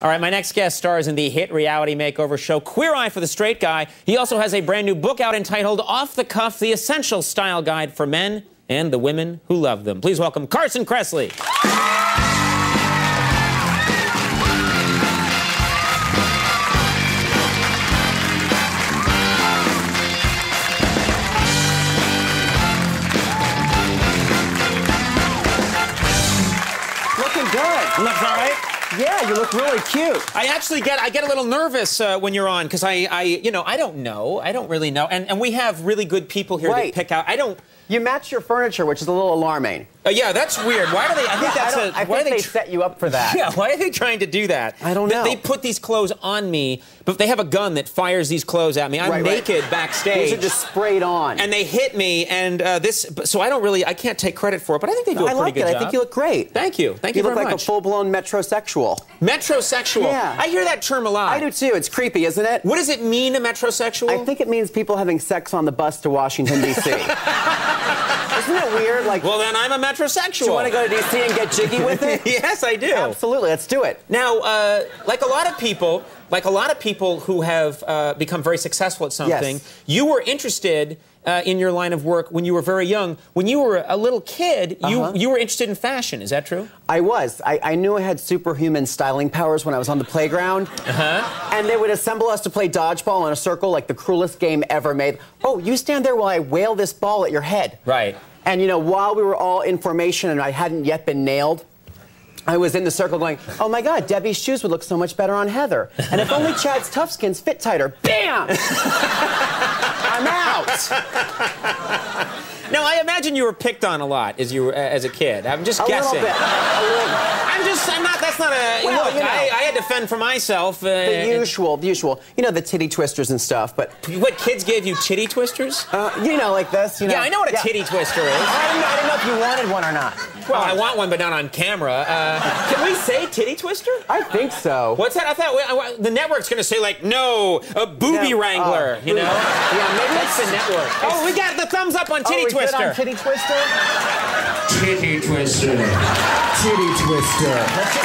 All right, my next guest stars in the hit reality makeover show Queer Eye for the Straight Guy. He also has a brand new book out entitled Off the Cuff, the Essential Style Guide for Men and the Women Who Love Them. Please welcome Carson Kressley. Looking good. Looks all right? Yeah, you look really cute. I get a little nervous when you're on because I don't know. I don't really know. And we have really good people here Right. that pick out. You match your furniture, which is a little alarming. Yeah, that's weird. Why do they? I think they set you up for that. Yeah, why are they trying to do that? I don't know. They put these clothes on me, but they have a gun that fires these clothes at me. I'm naked backstage. These are just sprayed on. And they hit me, and so I can't take credit for it, but I think they do a pretty good job. I think you look great. Thank you. Thank you very much. You look like a full-blown metrosexual. Metrosexual? Yeah. I hear that term a lot. I do too. It's creepy, isn't it? What does it mean, a metrosexual? I think it means people having sex on the bus to Washington, D.C. Isn't it weird? Like, well, then I'm a metrosexual. Do you want to go to D.C. and get jiggy with it? Yes, I do. Absolutely. Let's do it. Now, like a lot of people who have become very successful at something, yes. You were interested in your line of work when you were very young. When you were a little kid, you were interested in fashion. Is that true? I was. I knew I had superhuman styling powers when I was on the playground. And they would assemble us to play dodgeball in a circle like the cruelest game ever made. Oh, you stand there while I wail this ball at your head. Right. And, you know, while we were all in formation and I hadn't yet been nailed, I was in the circle going, oh, my God, Debbie's shoes would look so much better on Heather. And if only Chad's Toughskins fit tighter. Bam! I'm out. Now, I imagine you were picked on a lot as a kid. I'm just guessing. A little bit. That's not a... Well, look, you know, I had to fend for myself. The usual. You know, the titty twisters and stuff, but... What, kids gave you titty twisters? You know, like this, you know. Yeah, I know what a titty twister is. I didn't know if you wanted one or not. Well, I want one, but not on camera. Can we say titty twister? I think so. What's that? I thought the network's going to say, like, no, a booby wrangler, you know? Yeah, maybe that's the network. Oh, we got the thumbs up on titty twister. On titty twister? Titty twister. Titty twister. That's good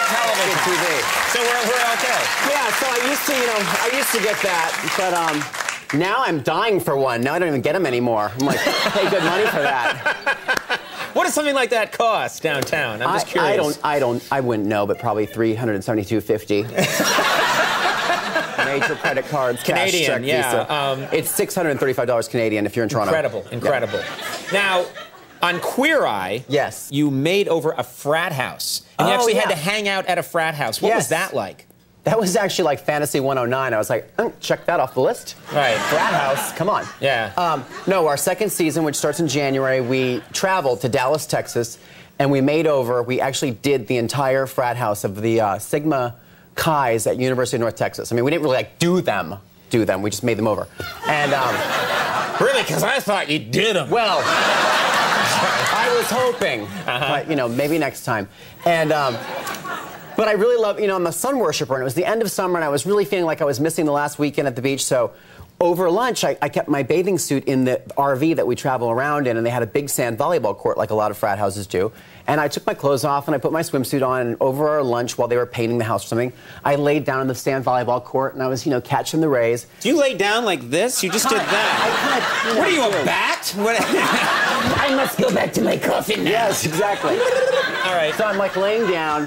television. TV. So we're okay. Yeah, so I used to get that, but now I'm dying for one. Now I don't even get them anymore. I'm like, pay good money for that. What does something like that cost downtown? I'm just curious. I wouldn't know, but probably $372.50. Major credit cards, Canadian, cash check, yeah. Visa. It's $635 Canadian if you're in Toronto. Incredible. Yeah. Now, on Queer Eye, yes, you made over a frat house. And you actually had to hang out at a frat house. What was that like? That was actually like Fantasy 109. I was like, check that off the list. Right. Frat house, come on. Yeah. No, our second season, which starts in January, we traveled to Dallas, Texas, and we actually did the entire frat house of the Sigma Chi's at University of North Texas. I mean, we didn't really like do them. We just made them over. And really? Because I thought you did them. Well, I was hoping, but you know, maybe next time. And but I really love, I'm a sun worshiper, and it was the end of summer, and I was really feeling like I was missing the last weekend at the beach. So over lunch, I kept my bathing suit in the RV that we travel around in, and they had a big sand volleyball court like a lot of frat houses do. And I took my clothes off, and I put my swimsuit on, and over our lunch, while they were painting the house or something, I laid down in the sand volleyball court, and I was, catching the rays. Do you lay down like this? You just did that. What are you, a bat? I must go back to my coffin now. Yes, exactly. All right. So I'm like laying down,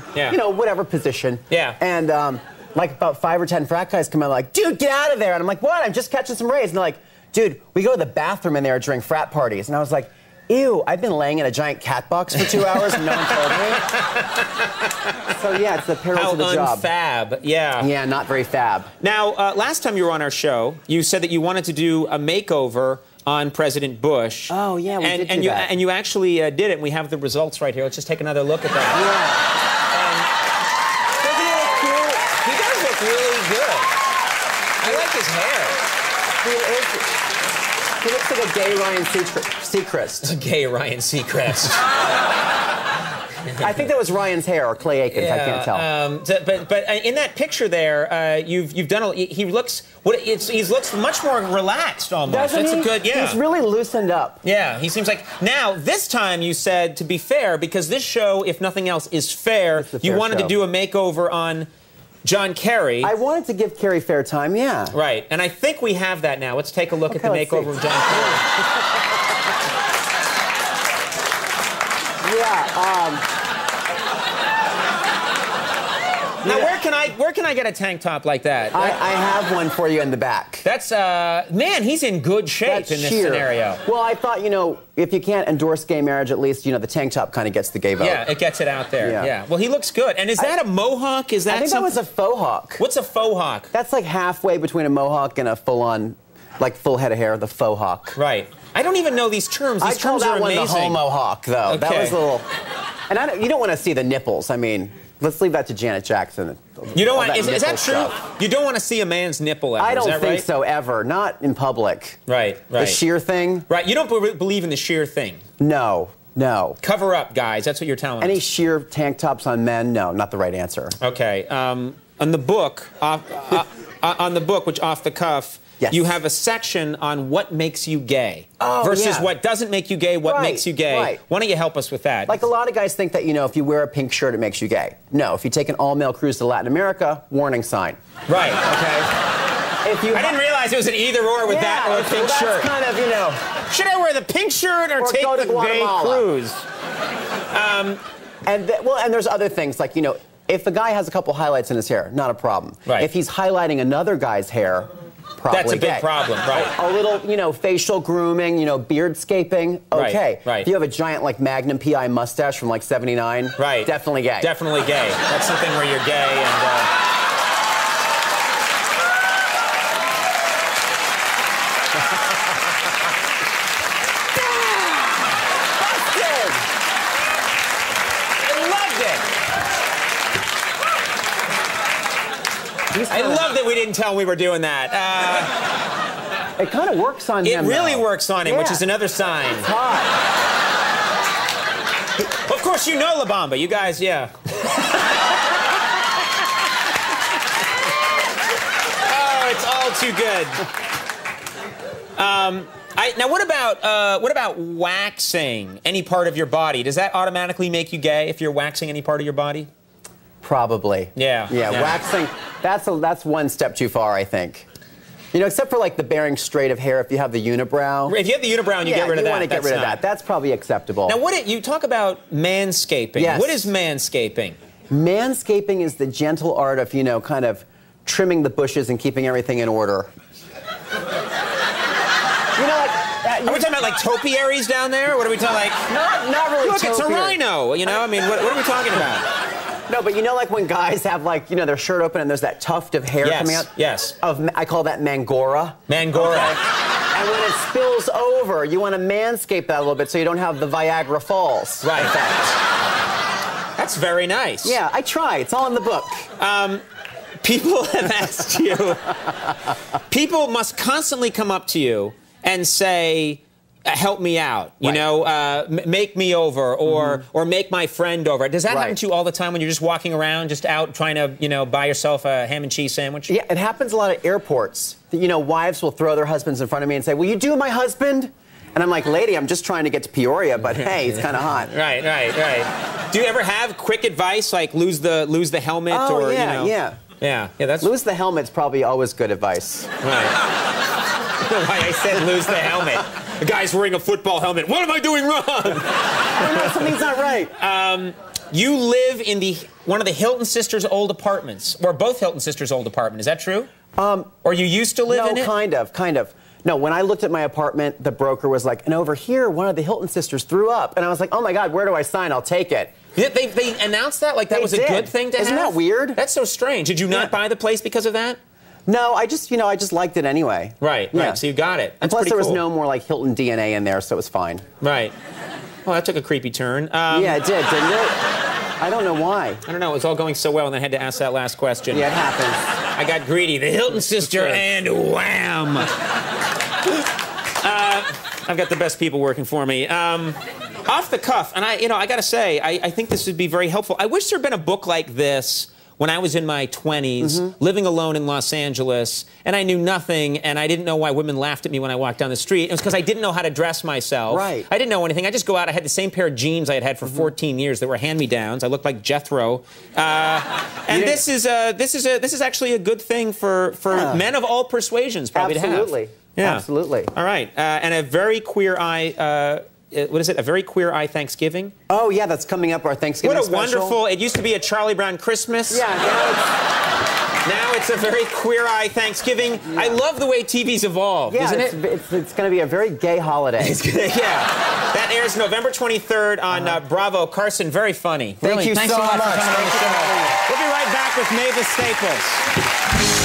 whatever position. Yeah. And like about 5 or 10 frat guys come out like, dude, get out of there. And I'm like, what? I'm just catching some rays. And they're like, dude, we go to the bathroom in there during frat parties. And I was like, ew, I've been laying in a giant cat box for 2 hours and no one told me. So yeah, it's the perils of the job. Fab, yeah. Yeah, not very fab. Now, last time you were on our show, you said that you wanted to do a makeover on President Bush. Oh, yeah, we did do that. And you actually did it, and we have the results right here. Let's just take another look at that. Yeah. Doesn't he look cute? He does look really good. I like his hair. He looks like a gay Ryan Seacrest. A gay Ryan Seacrest. I think that was Ryan's hair or Clay Aiken's. Yeah, I can't tell. But in that picture there, you've done. He looks he looks much more relaxed almost. Doesn't he? A good. Yeah. He's really loosened up. Yeah, he seems like. Now this time you said to be fair because this show, if nothing else, is fair. You wanted to do a makeover on John Kerry. I wanted to give Kerry fair time. Yeah. Right, and I think we have that now. Let's take a look at the makeover of John Kerry. Yeah. Now, where can I get a tank top like that? I have one for you in the back. That's man, he's in good shape in this scenario. Well, I thought, if you can't endorse gay marriage, at least, the tank top kind of gets the gay vote. Yeah, it gets it out there. Yeah. Well, he looks good. And is that a mohawk? Is that I think that was a faux hawk. What's a faux hawk? That's like halfway between a mohawk and a full-on, full head of hair, the faux hawk. Right. I don't even know these terms. These terms are amazing. I call that one the homo hawk, though. Okay. That was a little... And you don't want to see the nipples. I mean, let's leave that to Janet Jackson. You don't want... Is that true? Stuff. You don't want to see a man's nipple ever, I don't is that think right? so, ever. Not in public. Right. The sheer thing? Right. You don't believe in the sheer thing? No. Cover up, guys. That's what you're telling us. Any sheer tank tops on men? No, not the right answer. Okay. On the book, which off the cuff, yes. You have a section on what makes you gay versus what doesn't make you gay, what makes you gay. Right. Why don't you help us with that? Like a lot of guys think that, if you wear a pink shirt, it makes you gay. No, if you take an all-male cruise to Latin America, warning sign. Right, okay. I didn't realize it was an either-or with that or a pink shirt. Kind of, Should I wear the pink shirt or take the gay cruise? And there's other things, like, if a guy has a couple highlights in his hair, not a problem. Right. If he's highlighting another guy's hair, probably that's a big gay. problem, right? A little, facial grooming, beardscaping, okay. Right. If you have a giant, Magnum PI mustache from, 79, right. Definitely gay. Definitely gay. That's something where you're gay and... I love that we didn't tell him we were doing that. It kind of works on him. It really though. works on him, which is another sign. It's hot. Of course, you know La Bamba. You guys, yeah. Oh, it's all too good. Now, what about waxing any part of your body? Does that automatically make you gay if you're waxing any part of your body? Probably. Yeah. Waxing, that's one step too far, I think. Except for the Bering Strait of hair, if you have the unibrow. If you have the unibrow and you get rid of that, you want to get rid of that. That's probably acceptable. Now, you talk about manscaping. Yes. What is manscaping? Manscaping is the gentle art of, kind of trimming the bushes and keeping everything in order. Are we talking about topiaries down there? What are we talking Not really. Look, it's a rhino. I mean, what are we talking about? No, but when guys have their shirt open and there's that tuft of hair coming out? Yes. I call that Mangora. Mangora. Okay. And when it spills over, you want to manscape that a little bit so you don't have the Viagra Falls. Right. That's very nice. Yeah, I try. It's all in the book. People have asked you. People must constantly come up to you and say, help me out, make me over, or make my friend over. Does that happen to you all the time when you're just walking around, just out trying to, buy yourself a ham and cheese sandwich? Yeah, it happens a lot at airports. Wives will throw their husbands in front of me and say, will you do my husband? And I'm like, lady, I'm just trying to get to Peoria, but hey, it's kind of hot. Right. Do you ever have quick advice, like lose the helmet? Oh, or, yeah. That's... Lose the helmet's probably always good advice. Right. Why I said lose the helmet. The guy's wearing a football helmet. What am I doing wrong? I know something's not right. You live in one of the Hilton sisters' old apartments, or both Hilton sisters' old apartment. Is that true? Or you used to live in it? No, kind of. No, when I looked at my apartment, the broker was like, and over here, one of the Hilton sisters threw up. And I was like, oh my God, where do I sign? I'll take it. They announced that? Like that was a good thing to have? Isn't that weird? That's so strange. Did you not buy the place because of that? No, I just liked it anyway. Right. So you got it. And plus there was no more Hilton DNA in there, so it was fine. Right. Well, that took a creepy turn. Yeah, it did, didn't it? I don't know why. I don't know. It was all going so well, and I had to ask that last question. Yeah, it happens. I got greedy. The Hilton sister, and wham! I've got the best people working for me. Off the cuff, and I got to say, I think this would be very helpful. I wish there had been a book like this when I was in my 20s, living alone in Los Angeles, and I knew nothing, and I didn't know why women laughed at me when I walked down the street. It was because I didn't know how to dress myself. Right. I didn't know anything. I just go out. I had the same pair of jeans I had had for 14 years that were hand-me-downs. I looked like Jethro. And this is actually a good thing for men of all persuasions probably to have. Absolutely. Yeah. Absolutely. All right. And a very queer eye. What is it? A very queer eye Thanksgiving? Oh, yeah, that's coming up, our Thanksgiving special. special. What a wonderful... It used to be a Charlie Brown Christmas. Yeah, now it's a very queer eye Thanksgiving. Yeah. I love the way TV's evolved, isn't it? It's going to be a very gay holiday. Yeah. That airs November 23rd on Bravo. Carson, very funny. Thank you so much. We'll be right back with Mavis Staples.